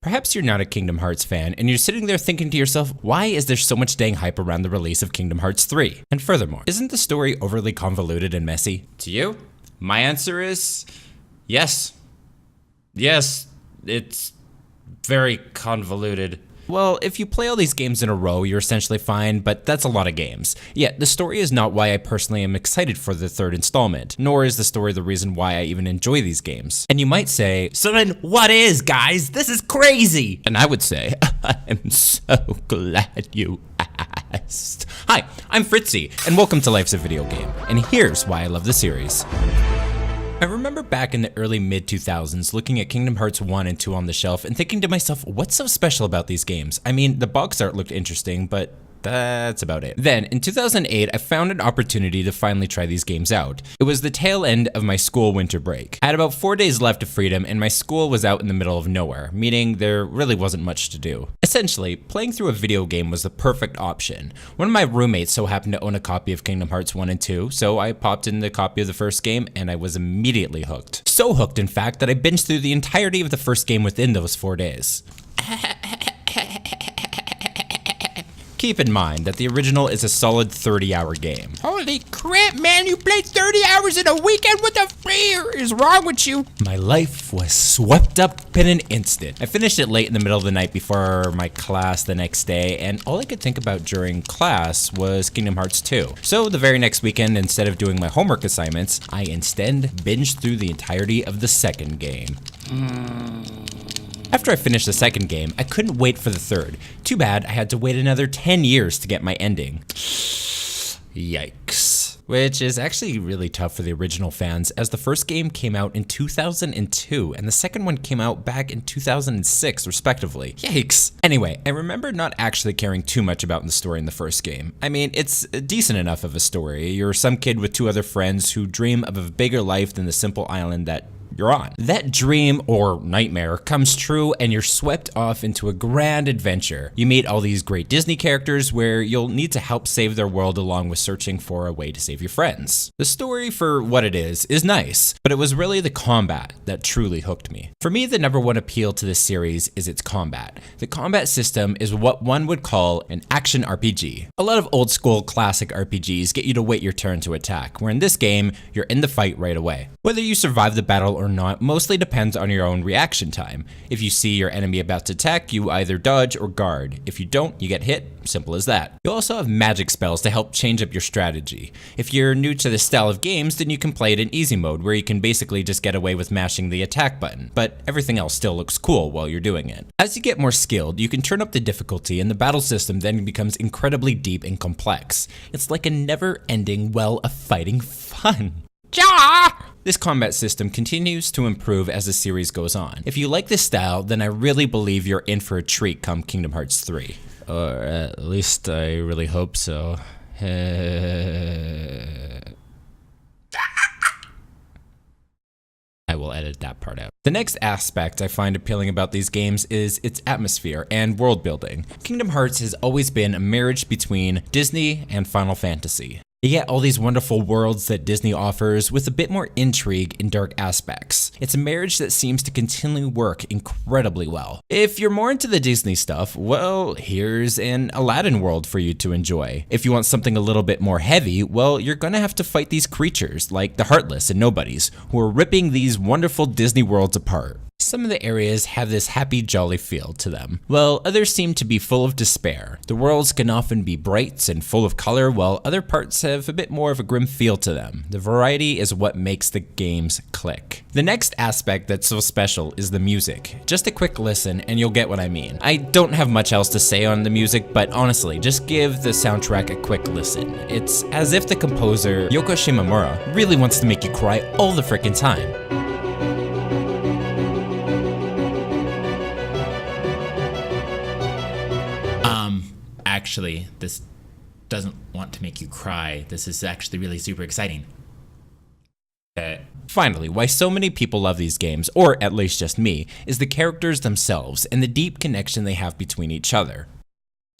Perhaps you're not a Kingdom Hearts fan and you're sitting there thinking to yourself, why is there so much dang hype around the release of Kingdom Hearts 3? And furthermore, isn't the story overly convoluted and messy? To you, my answer is yes. Yes, it's very convoluted. Well, if you play all these games in a row, you're essentially fine, but that's a lot of games. Yet, the story is not why I personally am excited for the third installment, nor is the story the reason why I even enjoy these games. And you might say, so then what is, guys? This is crazy! And I would say, I'm so glad you asked. Hi, I'm Phritzy, and welcome to Life's a Video Game, and here's why I love the series. I remember back in the early mid-2000s looking at Kingdom Hearts 1 and 2 on the shelf and thinking to myself, what's so special about these games? I mean, the box art looked interesting, but that's about it. Then, in 2008, I found an opportunity to finally try these games out. It was the tail end of my school winter break. I had about 4 days left of freedom, and my school was out in the middle of nowhere, meaning there really wasn't much to do. Essentially, playing through a video game was the perfect option. One of my roommates so happened to own a copy of Kingdom Hearts 1 and 2, so I popped in the copy of the first game, and I was immediately hooked. So hooked, in fact, that I binged through the entirety of the first game within those 4 days. Keep in mind that the original is a solid 30-hour game. Holy crap, man, you played 30 hours in a weekend? What the freak is wrong with you? My life was swept up in an instant. I finished it late in the middle of the night before my class the next day, and all I could think about during class was Kingdom Hearts 2. So the very next weekend, instead of doing my homework assignments, I instead binged through the entirety of the second game. After I finished the second game, I couldn't wait for the third. Too bad I had to wait another 10 years to get my ending. Yikes. Which is actually really tough for the original fans, as the first game came out in 2002 and the second one came out back in 2006 respectively. Yikes. Anyway, I remember not actually caring too much about the story in the first game. I mean, it's decent enough of a story. You're some kid with two other friends who dream of a bigger life than the simple island that you're on. That dream or nightmare comes true and you're swept off into a grand adventure. You meet all these great Disney characters where you'll need to help save their world along with searching for a way to save your friends. The story, for what it is nice, but it was really the combat that truly hooked me. For me, the number one appeal to this series is its combat. The combat system is what one would call an action RPG. A lot of old school classic RPGs get you to wait your turn to attack, where in this game, you're in the fight right away. Whether you survive the battle or not mostly depends on your own reaction time. If you see your enemy about to attack, you either dodge or guard. If you don't, you get hit. Simple as that. You also have magic spells to help change up your strategy. If you're new to this style of games, then you can play it in easy mode, where you can basically just get away with mashing the attack button, but everything else still looks cool while you're doing it. As you get more skilled, you can turn up the difficulty, and the battle system then becomes incredibly deep and complex. It's like a never-ending well of fighting fun. Ja! This combat system continues to improve as the series goes on. If you like this style, then I really believe you're in for a treat come Kingdom Hearts 3. Or at least I really hope so. I will edit that part out. The next aspect I find appealing about these games is its atmosphere and world building. Kingdom Hearts has always been a marriage between Disney and Final Fantasy. You get all these wonderful worlds that Disney offers with a bit more intrigue and dark aspects. It's a marriage that seems to continually work incredibly well. If you're more into the Disney stuff, well, here's an Aladdin world for you to enjoy. If you want something a little bit more heavy, well, you're gonna have to fight these creatures like the Heartless and Nobodies, who are ripping these wonderful Disney worlds apart. Some of the areas have this happy, jolly feel to them, while others seem to be full of despair. The worlds can often be bright and full of color, while other parts have a bit more of a grim feel to them. The variety is what makes the games click. The next aspect that's so special is the music. Just a quick listen and you'll get what I mean. I don't have much else to say on the music, but honestly, just give the soundtrack a quick listen. It's as if the composer, Yoko Shimomura, really wants to make you cry all the frickin' time. Actually, this doesn't want to make you cry. This is actually really super exciting. Finally, why so many people love these games, or at least just me, is the characters themselves and the deep connection they have between each other.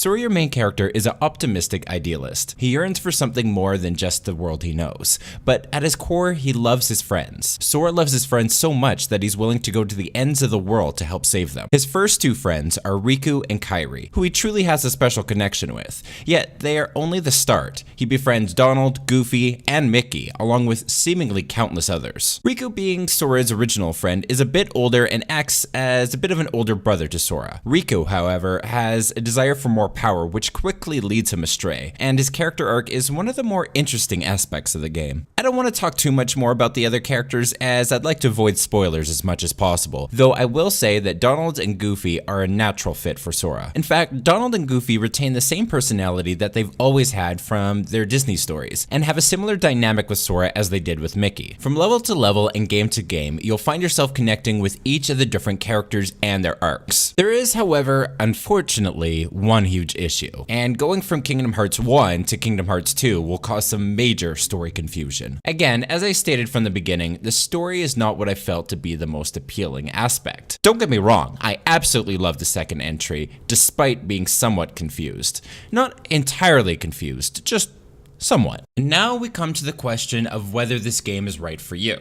Sora, your main character, is an optimistic idealist. He yearns for something more than just the world he knows, but at his core, he loves his friends. Sora loves his friends so much that he's willing to go to the ends of the world to help save them. His first two friends are Riku and Kairi, who he truly has a special connection with, yet they are only the start. He befriends Donald, Goofy, and Mickey, along with seemingly countless others. Riku, being Sora's original friend, is a bit older and acts as a bit of an older brother to Sora. Riku, however, has a desire for more power, which quickly leads him astray, and his character arc is one of the more interesting aspects of the game. I don't want to talk too much more about the other characters, as I'd like to avoid spoilers as much as possible, though I will say that Donald and Goofy are a natural fit for Sora. In fact, Donald and Goofy retain the same personality that they've always had from their Disney stories, and have a similar dynamic with Sora as they did with Mickey. From level to level and game to game, you'll find yourself connecting with each of the different characters and their arcs. There is, however, unfortunately, one huge issue, and going from Kingdom Hearts 1 to Kingdom Hearts 2 will cause some major story confusion. Again, as I stated from the beginning, the story is not what I felt to be the most appealing aspect. Don't get me wrong, I absolutely love the second entry, despite being somewhat confused. Not entirely confused, just somewhat. And now we come to the question of whether this game is right for you.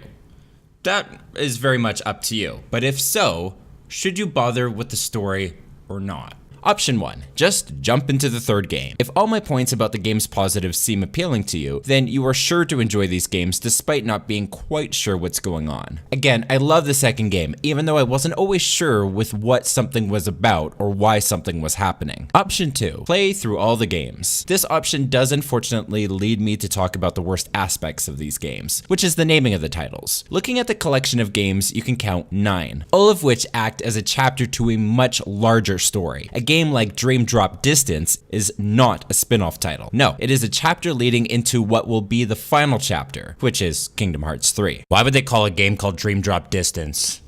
That is very much up to you, but if so, should you bother with the story or not? Option 1, just jump into the third game. If all my points about the game's positives seem appealing to you, then you are sure to enjoy these games despite not being quite sure what's going on. Again, I love the second game, even though I wasn't always sure with what something was about or why something was happening. Option 2, play through all the games. This option does unfortunately lead me to talk about the worst aspects of these games, which is the naming of the titles. Looking at the collection of games, you can count 9, all of which act as a chapter to a much larger story. A game like Dream Drop Distance is not a spin-off title. No, it is a chapter leading into what will be the final chapter, which is Kingdom Hearts 3. Why would they call a game called Dream Drop Distance?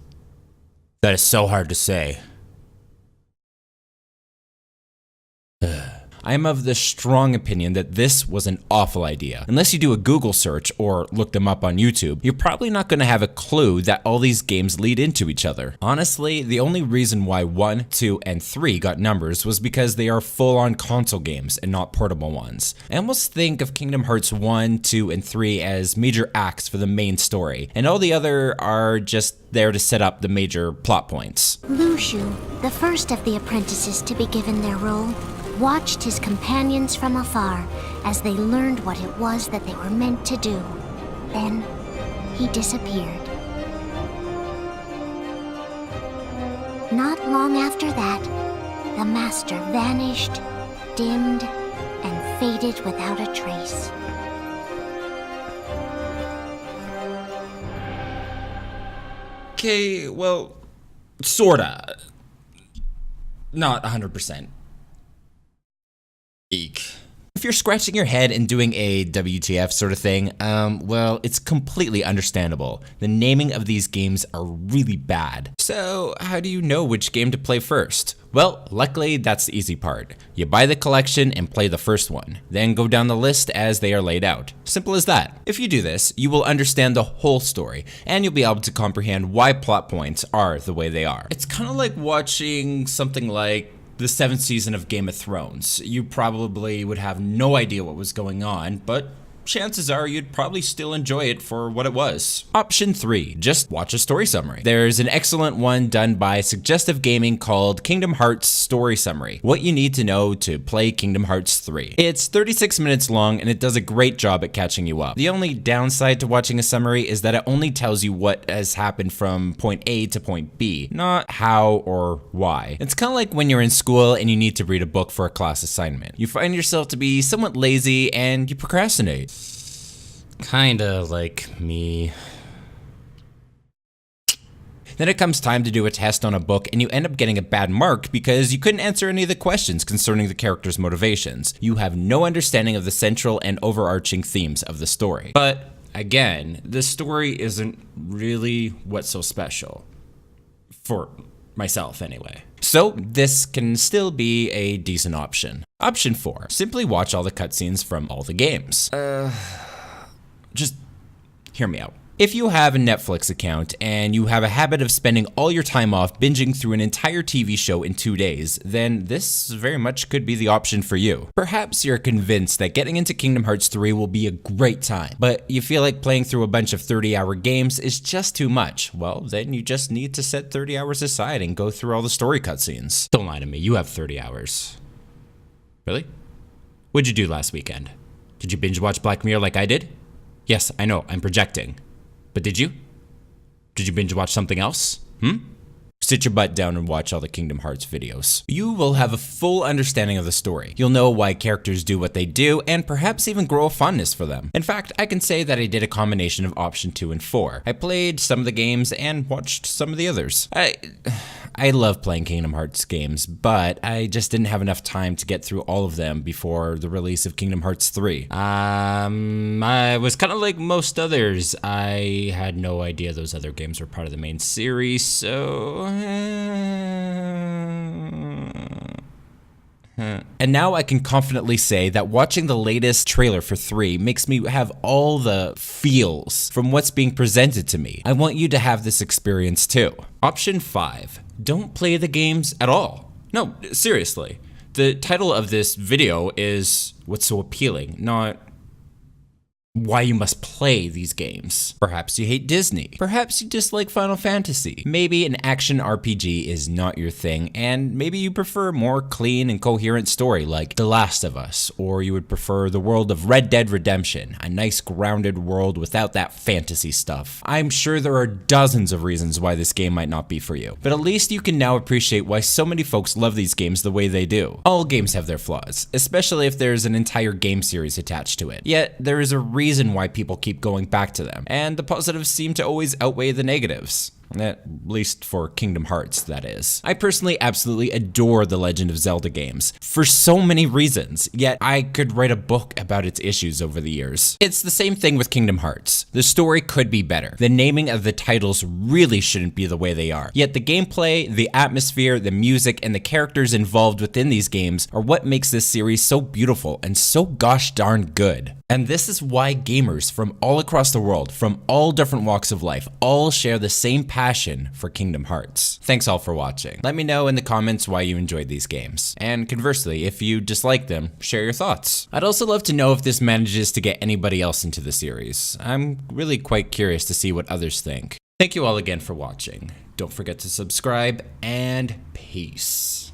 That is so hard to say. I am of the strong opinion that this was an awful idea. Unless you do a Google search or look them up on YouTube, you're probably not going to have a clue that all these games lead into each other. Honestly, the only reason why 1, 2, and 3 got numbers was because they are full-on console games and not portable ones. I almost think of Kingdom Hearts 1, 2, and 3 as major acts for the main story, and all the other are just there to set up the major plot points. Mushu, the first of the apprentices to be given their role, watched his companions from afar as they learned what it was that they were meant to do. Then, he disappeared. Not long after that, the master vanished, dimmed, and faded without a trace. Okay, well, sorta. Not 100%. Eek. If you're scratching your head and doing a WTF sort of thing, well, it's completely understandable. The naming of these games are really bad. So, how do you know which game to play first? Well, luckily, that's the easy part. You buy the collection and play the first one, then go down the list as they are laid out. Simple as that. If you do this, you will understand the whole story, and you'll be able to comprehend why plot points are the way they are. It's kind of like watching something like the 7th season of Game of Thrones. You probably would have no idea what was going on, but chances are you'd probably still enjoy it for what it was. Option 3, just watch a story summary. There's an excellent one done by Suggestive Gaming called Kingdom Hearts Story Summary. What you need to know to play Kingdom Hearts 3. It's 36 minutes long and it does a great job at catching you up. The only downside to watching a summary is that it only tells you what has happened from point A to point B, not how or why. It's kind of like when you're in school and you need to read a book for a class assignment. You find yourself to be somewhat lazy and you procrastinate. Kinda like me. Then it comes time to do a test on a book and you end up getting a bad mark because you couldn't answer any of the questions concerning the character's motivations. You have no understanding of the central and overarching themes of the story. But again, the story isn't really what's so special. For myself anyway. So this can still be a decent option. Option 4, simply watch all the cutscenes from all the games. Just hear me out. If you have a Netflix account and you have a habit of spending all your time off binging through an entire TV show in 2 days, then this very much could be the option for you. Perhaps you're convinced that getting into Kingdom Hearts 3 will be a great time, but you feel like playing through a bunch of 30-hour games is just too much. Well, then you just need to set 30 hours aside and go through all the story cutscenes. Don't lie to me, you have 30 hours. Really? What'd you do last weekend? Did you binge watch Black Mirror like I did? Yes, I know, I'm projecting. But did you? Did you binge watch something else? Sit your butt down and watch all the Kingdom Hearts videos. You will have a full understanding of the story. You'll know why characters do what they do, and perhaps even grow a fondness for them. In fact, I can say that I did a combination of option 2 and 4. I played some of the games and watched some of the others. I love playing Kingdom Hearts games, but I just didn't have enough time to get through all of them before the release of Kingdom Hearts 3. I was kind of like most others. I had no idea those other games were part of the main series, so... And now I can confidently say that watching the latest trailer for 3 makes me have all the feels from what's being presented to me. I want you to have this experience too. Option 5, don't play the games at all. No, seriously. The title of this video is What's So Appealing, not why you must play these games. Perhaps you hate Disney. Perhaps you dislike Final Fantasy. Maybe an action RPG is not your thing, and maybe you prefer a more clean and coherent story like The Last of Us, or you would prefer the world of Red Dead Redemption, a nice grounded world without that fantasy stuff. I'm sure there are dozens of reasons why this game might not be for you, but at least you can now appreciate why so many folks love these games the way they do. All games have their flaws, especially if there's an entire game series attached to it. Yet, there is a reason why people keep going back to them, and the positives seem to always outweigh the negatives. At least for Kingdom Hearts, that is. I personally absolutely adore the Legend of Zelda games for so many reasons, yet I could write a book about its issues over the years. It's the same thing with Kingdom Hearts. The story could be better. The naming of the titles really shouldn't be the way they are. Yet the gameplay, the atmosphere, the music, and the characters involved within these games are what makes this series so beautiful and so gosh darn good. And this is why gamers from all across the world, from all different walks of life, all share the same passion for Kingdom Hearts. Thanks all for watching. Let me know in the comments why you enjoyed these games. And conversely, if you dislike them, share your thoughts. I'd also love to know if this manages to get anybody else into the series. I'm really quite curious to see what others think. Thank you all again for watching. Don't forget to subscribe, and peace.